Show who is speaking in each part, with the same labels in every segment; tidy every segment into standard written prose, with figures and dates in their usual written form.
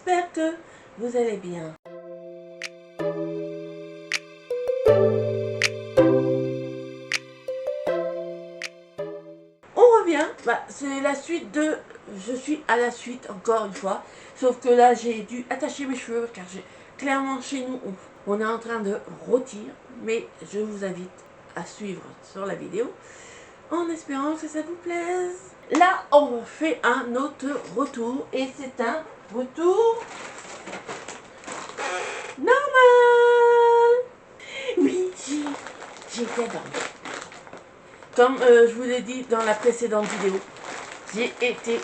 Speaker 1: j'espère que vous allez bien. On revient, c'est la suite de... Je suis à la suite encore une fois, sauf que là j'ai dû attacher mes cheveux car clairement chez nous on est en train de rôtir, mais je vous invite à suivre sur la vidéo en espérant que ça vous plaise. Là on fait un autre retour et c'est un retour normal. Oui, j'ai été dormir. Comme je vous l'ai dit dans la précédente vidéo, j'ai été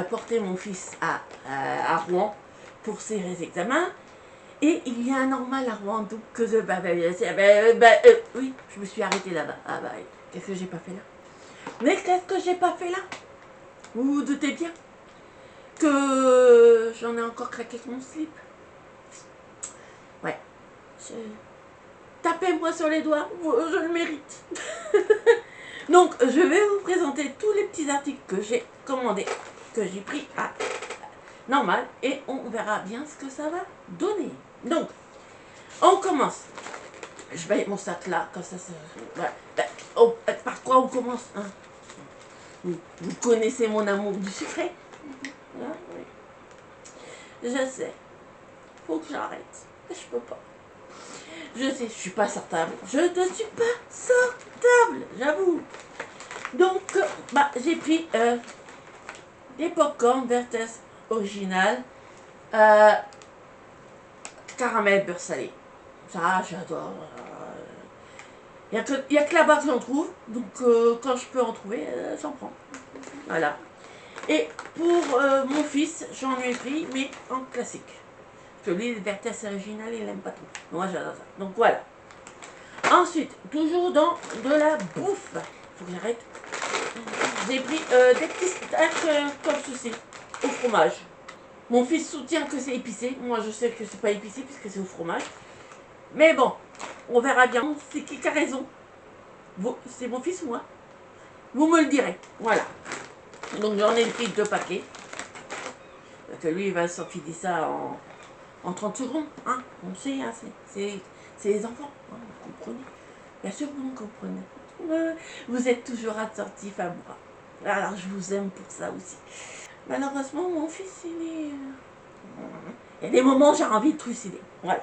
Speaker 1: porter mon fils à Rouen pour ses examens. Et il y a un normal à Rouen, donc que je... oui, je me suis arrêtée là-bas. Ah bah, qu'est-ce que j'ai pas fait là? Mais qu'est-ce que j'ai pas fait là? Vous vous doutez bien que j'en ai encore craqué mon slip. Ouais. Tapez-moi sur les doigts, je le mérite. Donc, je vais vous présenter tous les petits articles que j'ai commandés, que j'ai pris à normal, et on verra bien ce que ça va donner. Donc, on commence. Je mets mon sac là, comme ça. Voilà. Par quoi on commence, hein? Vous connaissez mon amour du sucré? Hein, oui. Je sais. Faut que j'arrête. Je peux pas. Je sais, je suis pas sortable. Je ne suis pas sortable, j'avoue. Donc, j'ai pris des popcorn Vertes original, caramel beurre salé. Ça, j'adore. Il n'y a que là-bas que j'en trouve. Donc, quand je peux en trouver, j'en prends. Voilà. Et pour mon fils, j'en ai pris, mais en classique. Parce que lui, le Vertes original, il n'aime pas trop. Moi, j'adore ça. Donc, voilà. Ensuite, toujours dans de la bouffe. Faut que j'arrête. J'ai pris des petits steaks comme ceci, au fromage. Mon fils soutient que c'est épicé. Moi, je sais que c'est pas épicé puisque c'est au fromage. Mais bon, on verra bien. C'est qui a raison? C'est mon fils ou moi? Vous me le direz. Voilà. Donc, j'en ai pris 2 paquets. Parce que lui, il va s'enfiler ça en 30 secondes. Hein, on sait, hein, c'est les enfants. Hein, vous comprenez? Bien sûr que vous me comprenez. Vous êtes toujours attentif à moi. Alors, je vous aime pour ça aussi. Malheureusement, mon fils, il y a des moments où j'ai envie de trucider. Voilà.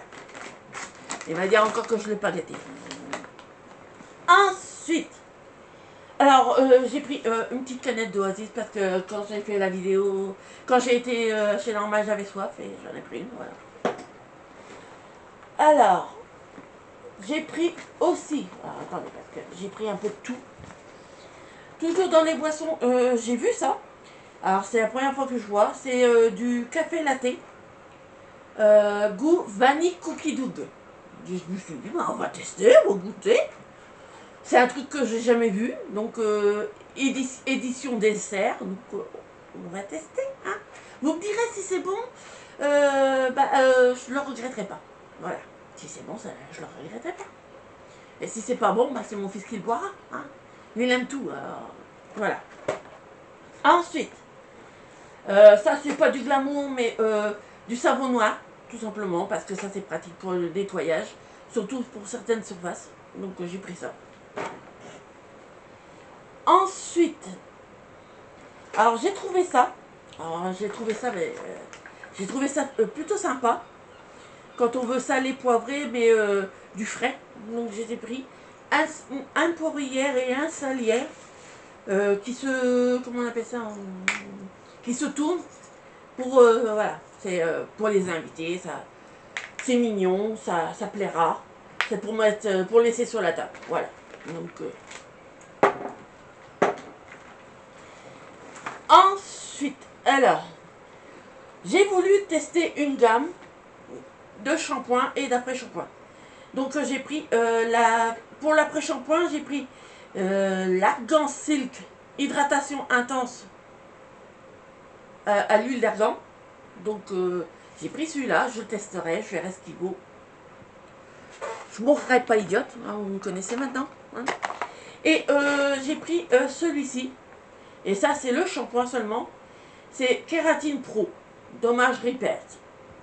Speaker 1: Il va dire encore que je ne l'ai pas gâté. Ensuite, alors, j'ai pris une petite canette d'Oasis parce que quand j'ai fait la vidéo, quand j'ai été chez Normal, j'avais soif et j'en ai pris une. Voilà. Alors, j'ai pris aussi, alors, attendez, parce que j'ai pris un peu de tout. Toujours dans les boissons, j'ai vu ça. Alors, c'est la première fois que je vois. C'est du café latte. Goût vanille cookie dough. Je me suis dit, on va tester, on va goûter. C'est un truc que j'ai jamais vu. Donc, édition dessert. Donc, on va tester. Hein. Vous me direz si c'est bon. Je le regretterai pas. Voilà. Si c'est bon, je le regretterai pas. Et si c'est pas bon, c'est mon fils qui le boira. Hein. Il aime tout. Alors, voilà. Ensuite, ça c'est pas du glamour, mais du savon noir, tout simplement, parce que ça c'est pratique pour le nettoyage, surtout pour certaines surfaces. Donc j'ai pris ça. Ensuite, alors j'ai trouvé ça. J'ai trouvé ça plutôt sympa. Quand on veut saler, poivrer, mais du frais. Donc j'ai pris un poivrière et un salière qui se, comment on appelle ça, qui se tournent pour, voilà, c'est pour les invités, ça, c'est mignon, ça plaira. C'est pour mettre, pour laisser sur la table, voilà. Donc, ensuite, alors, j'ai voulu tester une gamme de shampoing et d'après-shampoing. Donc, j'ai pris, pour l'après-shampoing, j'ai pris l'Argan Silk Hydratation Intense à l'huile d'argan. Donc, j'ai pris celui-là, je le testerai, je verrai ce qu'il vaut. Je ne m'en ferai pas idiote, hein, vous me connaissez maintenant. Hein. Et j'ai pris celui-ci. Et ça, c'est le shampoing seulement. C'est Kératine Pro, Dommage Repair.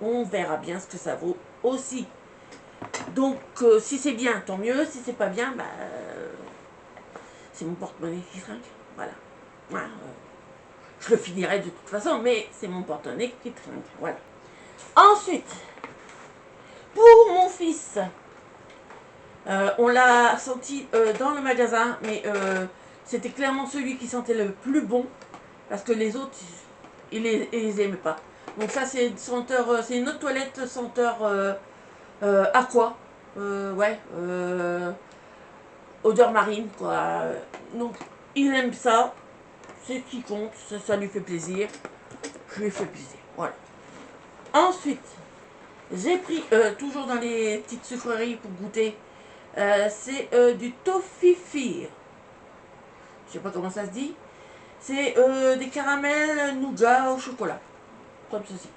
Speaker 1: On verra bien ce que ça vaut aussi. Donc, si c'est bien, tant mieux. Si c'est pas bien, bah, c'est mon porte-monnaie qui trinque. Voilà. Voilà, je le finirai de toute façon, mais c'est mon porte-monnaie qui trinque. Voilà. Ensuite, pour mon fils, on l'a senti dans le magasin, mais c'était clairement celui qui sentait le plus bon, parce que les autres, il les aimait pas. Donc ça, c'est une senteur, c'est une autre toilette senteur aqua, ouais, odeur marine, quoi. Donc, il aime ça, c'est ce qui compte, ça lui fait plaisir. Je lui fais plaisir, voilà. Ensuite, j'ai pris, toujours dans les petites sucreries pour goûter, c'est du toffifee. Je sais pas comment ça se dit. C'est des caramels nougat au chocolat. Comme ceci.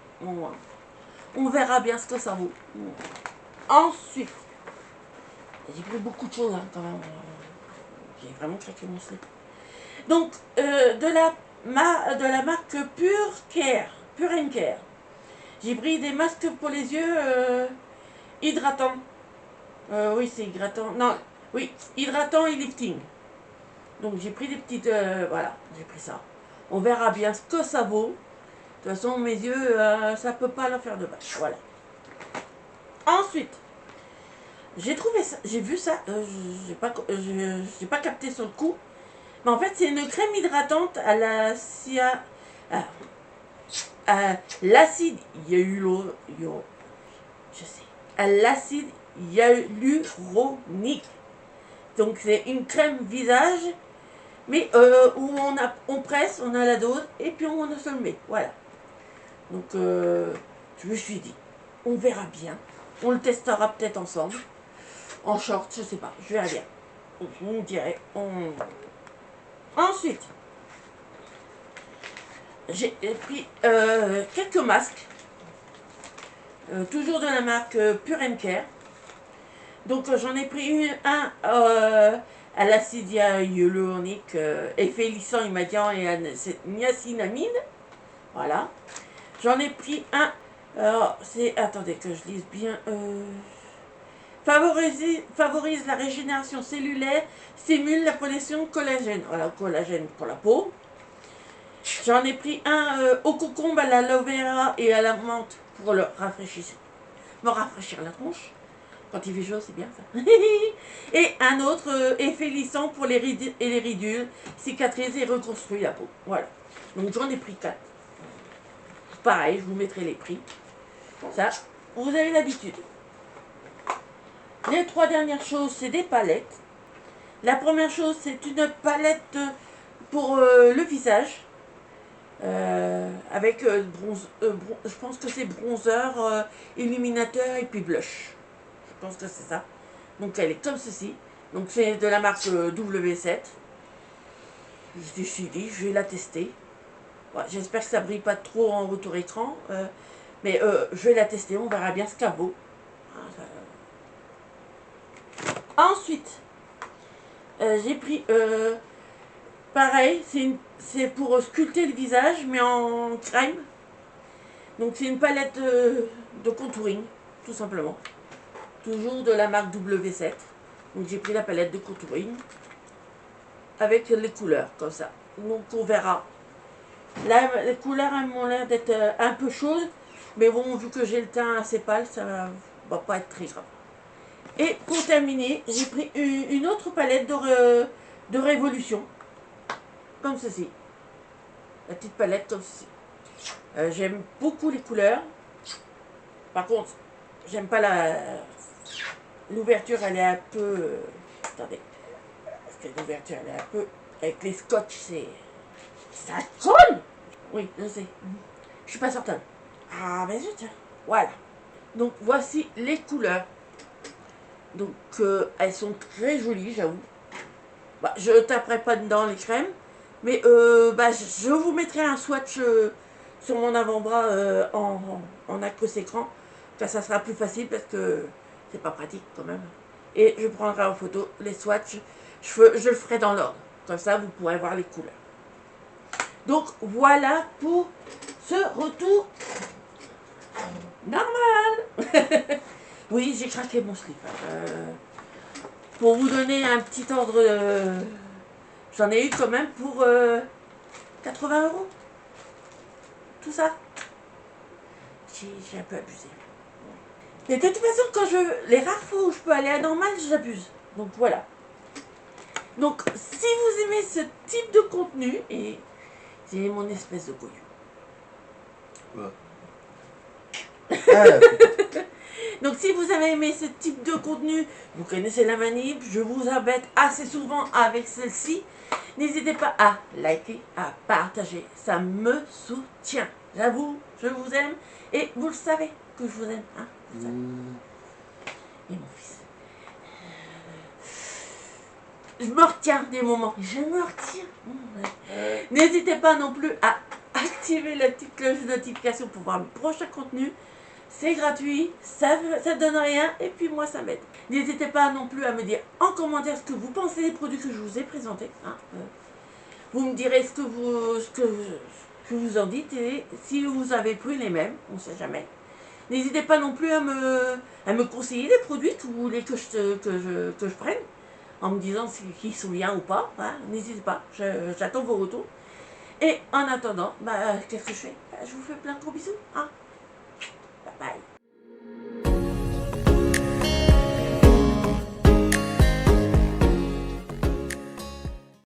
Speaker 1: On verra bien ce que ça vaut. Ensuite, j'ai pris beaucoup de choses hein, quand même. J'ai vraiment craqué mon slip. Donc, de la marque Pure Care. Pure Care. J'ai pris des masques pour les yeux hydratants. Oui, c'est hydratant. Non, oui, hydratant et lifting. Donc j'ai pris des petites... voilà, j'ai pris ça. On verra bien ce que ça vaut. De toute façon, mes yeux, ça peut pas leur faire de mal. Voilà. Ensuite, j'ai trouvé ça, j'ai vu ça, j'ai pas capté sur le coup. Mais en fait, c'est une crème hydratante à l'acide à l'acide hyaluronique. Donc c'est une crème visage, mais où on presse, on a la dose, et puis on se le met. Voilà. Donc je me suis dit, on verra bien. On le testera peut-être ensemble. En short, je sais pas, je verrai bien. On dirait. Ensuite, j'ai pris quelques masques. Toujours de la marque Pure Care. Donc j'en ai pris un à l'acide hyaluronique, effet lissant immédiat et à niacinamide. Voilà. J'en ai pris un. Alors, attendez que je lise bien. Favorise la régénération cellulaire, stimule la production de collagène. Voilà, collagène pour la peau. J'en ai pris un au concombre, à l'aloe vera et à la menthe pour me rafraîchir la tronche. Quand il fait chaud, c'est bien ça. Et un autre effet lissant pour les ridules, cicatrise et reconstruit la peau. Voilà. Donc j'en ai pris 4. Pareil, je vous mettrai les prix. Ça, vous avez l'habitude. Les 3 dernières choses, c'est des palettes. La première chose, c'est une palette pour le visage. Avec je pense que c'est bronzer, illuminateur et puis blush. Je pense que c'est ça. Donc elle est comme ceci. Donc c'est de la marque W7. Je me suis dit, je vais la tester. Ouais, j'espère que ça brille pas trop en retour écran. Mais je vais la tester, on verra bien ce qu'elle vaut. Ensuite, j'ai pris, pareil, c'est pour sculpter le visage, mais en crème. Donc c'est une palette de contouring, tout simplement. Toujours de la marque W7. Donc j'ai pris la palette de contouring avec les couleurs, comme ça. Donc on verra. Là, les couleurs elles m'ont l'air d'être un peu chaudes, mais bon, vu que j'ai le teint assez pâle, ça va pas être très grave. Et pour terminer, j'ai pris une autre palette de Révolution, comme ceci. La petite palette comme ceci. J'aime beaucoup les couleurs. Par contre, j'aime pas l'ouverture, elle est un peu... attendez. Parce que l'ouverture, elle est un peu... Avec les scotch, c'est... Ça colle. Oui, je sais. Je suis pas certaine. Ah, mais zut. Voilà. Donc, voici les couleurs. Donc, elles sont très jolies, j'avoue. Bah, je ne taperai pas dedans les crèmes. Mais, je vous mettrai un swatch sur mon avant-bras en accroche écran. Ça sera plus facile parce que c'est pas pratique quand même. Et je prendrai en photo les swatchs. Je le ferai dans l'ordre. Comme ça, vous pourrez voir les couleurs. Donc, voilà pour ce retour. Non, Oui, j'ai craqué mon slip. Pour vous donner un petit ordre, j'en ai eu quand même pour 80 €. Tout ça. J'ai un peu abusé. Mais de toute façon, les rares fois où je peux aller à normal, j'abuse. Donc voilà. Donc si vous aimez ce type de contenu, et c'est mon espèce de couille.
Speaker 2: Ouais.
Speaker 1: Donc si vous avez aimé ce type de contenu, vous connaissez la manip, je vous embête assez souvent avec celle-ci. N'hésitez pas à liker, à partager, ça me soutient. J'avoue, je vous aime et vous le savez que je vous aime. Hein, vous savez. Et mon fils. Je me retiens des moments. Je me retiens. N'hésitez pas non plus à activer la petite cloche de notification pour voir mes prochains contenus. C'est gratuit, ça donne rien et puis moi ça m'aide. N'hésitez pas non plus à me dire en commentaire ce que vous pensez des produits que je vous ai présentés. Hein. Vous me direz ce que vous en dites et si vous avez pris les mêmes, on ne sait jamais. N'hésitez pas non plus à me conseiller des produits que vous voulez que je prenne en me disant qu'ils sont bien ou pas. Hein. N'hésitez pas, j'attends vos retours. Et en attendant, qu'est-ce que je fais? Je vous fais plein de gros bisous. Hein. Bye bye.